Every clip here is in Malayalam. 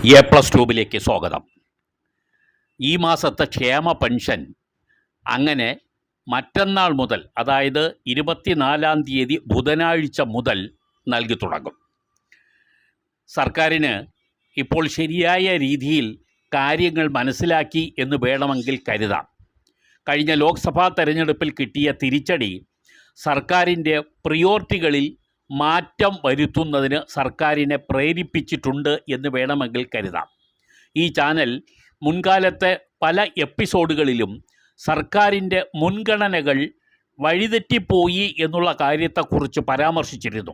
A+ട്യൂബിലേക്ക് സ്വാഗതം. ഈ മാസത്തെ ക്ഷേമ പെൻഷൻ അങ്ങനെ മറ്റന്നാൾ മുതൽ, അതായത് 24-ാം തീയതി ബുധനാഴ്ച മുതൽ നൽകി തുടങ്ങും. സർക്കാരിന് ഇപ്പോൾ ശരിയായ രീതിയിൽ കാര്യങ്ങൾ മനസ്സിലാക്കി എന്ന് വേണമെങ്കിൽ കരുതാം. കഴിഞ്ഞ ലോക്സഭാ തെരഞ്ഞെടുപ്പിൽ കിട്ടിയ തിരിച്ചടി സർക്കാരിൻ്റെ പ്രിയോറിറ്റികളിൽ മാറ്റം വരുത്തുന്നതിന് സർക്കാരിനെ പ്രേരിപ്പിച്ചിട്ടുണ്ട് എന്ന് വേണമെങ്കിൽ കരുതാം. ഈ ചാനൽ മുൻകാലത്തെ പല എപ്പിസോഡുകളിലും സർക്കാരിൻ്റെ മുൻഗണനകൾ വഴിതെറ്റിപ്പോയി എന്നുള്ള കാര്യത്തെക്കുറിച്ച് പരാമർശിച്ചിരുന്നു.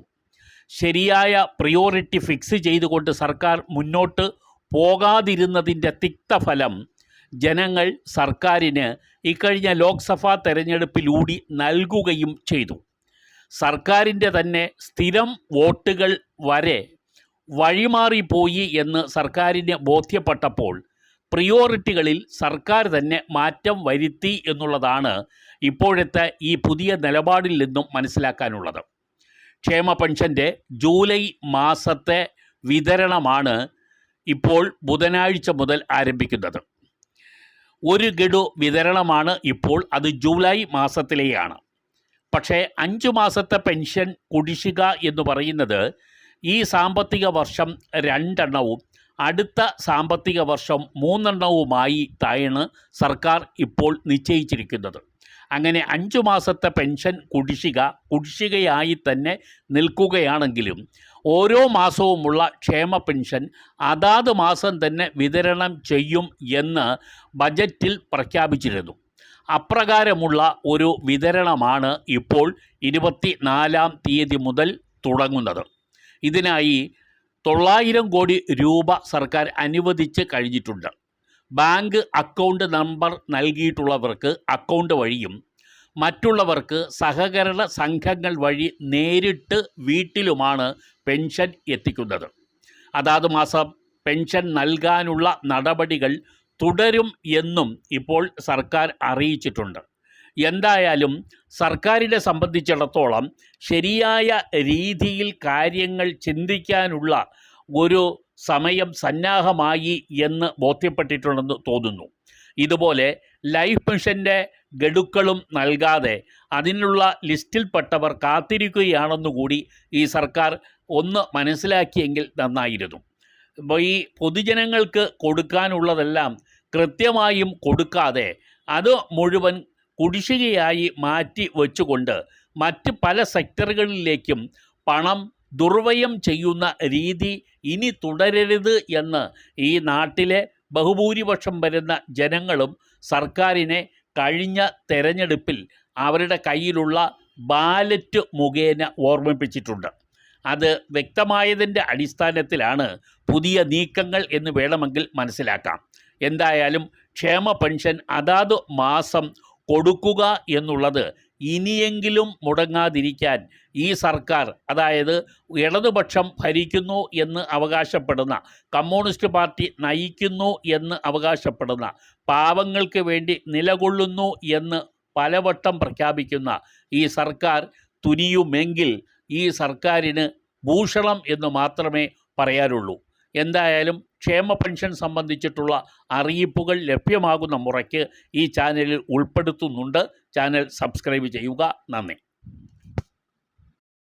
ശരിയായ പ്രിയോറിറ്റി ഫിക്സ് ചെയ്തുകൊണ്ട് സർക്കാർ മുന്നോട്ട് പോകാതിരുന്നതിൻ്റെ തിക്തഫലം ജനങ്ങൾ സർക്കാരിന് ഇക്കഴിഞ്ഞ ലോക്സഭാ തെരഞ്ഞെടുപ്പിലൂടെ നൽകുകയും ചെയ്തു. സർക്കാരിൻ്റെ തന്നെ സ്ഥിരം വോട്ടുകൾ വരെ വഴിമാറിപ്പോയി എന്ന് സർക്കാരിന് ബോധ്യപ്പെട്ടപ്പോൾ പ്രിയോറിറ്റികളിൽ സർക്കാർ തന്നെ മാറ്റം വരുത്തി എന്നുള്ളതാണ് ഇപ്പോഴത്തെ ഈ പുതിയ നിലപാടിൽ നിന്നും മനസ്സിലാക്കാനുള്ളത്. ക്ഷേമ പെൻഷൻ്റെ ജൂലൈ മാസത്തെ വിതരണമാണ് ഇപ്പോൾ ബുധനാഴ്ച മുതൽ ആരംഭിക്കുന്നത്. ഒരു ഗഡു വിതരണമാണ് ഇപ്പോൾ, അത് ജൂലൈ മാസത്തിലെയാണ്. പക്ഷേ 5 മാസത്തെ പെൻഷൻ കുടിശ്ശിക എന്ന് പറയുന്നത് ഈ സാമ്പത്തിക വർഷം 2 എണ്ണവും അടുത്ത സാമ്പത്തിക വർഷം 3 എണ്ണവുമായി തായാണ് സർക്കാർ ഇപ്പോൾ നിശ്ചയിച്ചിരിക്കുന്നത്. അങ്ങനെ 5 മാസത്തെ പെൻഷൻ കുടിശ്ശികയായി തന്നെ നിൽക്കുകയാണെങ്കിലും ഓരോ മാസവുമുള്ള ക്ഷേമ പെൻഷൻ അതാത് മാസം തന്നെ വിതരണം ചെയ്യും എന്ന് ബജറ്റിൽ പ്രഖ്യാപിച്ചിരുന്നു. അപ്രകാരമുള്ള ഒരു വിതരണമാണ് ഇപ്പോൾ 24-ാം തീയതി മുതൽ തുടങ്ങുന്നത്. ഇതിനായി 900 കോടി രൂപ സർക്കാർ അനുവദിച്ച് കഴിഞ്ഞിട്ടുണ്ട്. ബാങ്ക് അക്കൗണ്ട് നമ്പർ നൽകിയിട്ടുള്ളവർക്ക് അക്കൗണ്ട് വഴിയും മറ്റുള്ളവർക്ക് സഹകരണ സംഘങ്ങൾ വഴി നേരിട്ട് വീട്ടിലുമാണ് പെൻഷൻ എത്തിക്കുന്നത്. അതാത് മാസം പെൻഷൻ നൽകാനുള്ള നടപടികൾ തുടരും എന്നും ഇപ്പോൾ സർക്കാർ അറിയിച്ചിട്ടുണ്ട്. എന്തായാലും സർക്കാരിനെ സംബന്ധിച്ചിടത്തോളം ശരിയായ രീതിയിൽ കാര്യങ്ങൾ ചിന്തിക്കാനുള്ള ഒരു സമയം സന്നാഹമായി എന്ന് ബോധ്യപ്പെട്ടിട്ടുണ്ടെന്ന് തോന്നുന്നു. ഇതുപോലെ ലൈഫ് പെൻഷൻ്റെ ഗഡുക്കളും നൽകാതെ അതിനുള്ള ലിസ്റ്റിൽപ്പെട്ടവർ കാത്തിരിക്കുകയാണെന്നുകൂടി ഈ സർക്കാർ ഒന്ന് മനസ്സിലാക്കിയെങ്കിൽ നന്നായിരുന്നു. അപ്പോൾ ഈ പൊതുജനങ്ങൾക്ക് കൊടുക്കാനുള്ളതെല്ലാം കൃത്യമായും കൊടുക്കാതെ അത് മുഴുവൻ കുടിശ്ശികയായി മാറ്റി വച്ചുകൊണ്ട് മറ്റ് പല സെക്ടറുകളിലേക്കും പണം ദുർവ്യയം ചെയ്യുന്ന രീതി ഇനി തുടരരുത് എന്ന് ഈ നാട്ടിലെ ബഹുഭൂരിപക്ഷം വരുന്ന ജനങ്ങളും സർക്കാരിനെ കഴിഞ്ഞ തെരഞ്ഞെടുപ്പിൽ അവരുടെ കയ്യിലുള്ള ബാലറ്റ് മുഖേന ഓർമ്മിപ്പിച്ചിട്ടുണ്ട്. അത് വ്യക്തമായതിൻ്റെ അടിസ്ഥാനത്തിലാണ് പുതിയ നീക്കങ്ങൾ എന്ന് വേണമെങ്കിൽ മനസ്സിലാക്കാം. എന്തായാലും ക്ഷേമ പെൻഷൻ അതാത് മാസം കൊടുക്കുക എന്നുള്ളത് ഇനിയെങ്കിലും മുടങ്ങാതിരിക്കാൻ ഈ സർക്കാർ, അതായത് ഇടതുപക്ഷം ഭരിക്കുന്നു എന്ന് അവകാശപ്പെടുന്ന, കമ്മ്യൂണിസ്റ്റ് പാർട്ടി നയിക്കുന്നു എന്ന് അവകാശപ്പെടുന്ന, പാവങ്ങൾക്ക് വേണ്ടി നിലകൊള്ളുന്നു എന്ന് പലവട്ടം പ്രഖ്യാപിക്കുന്ന ഈ സർക്കാർ തുനിയുമെങ്കിൽ ഈ സർക്കാരിന് ഭൂഷണം എന്ന് മാത്രമേ പറയാനുള്ളൂ. എന്തായാലും ക്ഷേമ പെൻഷൻ സംബന്ധിച്ചിട്ടുള്ള അറിയിപ്പുകൾ ലഭ്യമാകുന്ന മുറയ്ക്ക് ഈ ചാനലിൽ ഉൾപ്പെടുത്തുന്നുണ്ട്. ചാനൽ സബ്സ്ക്രൈബ് ചെയ്യുക. നന്ദി.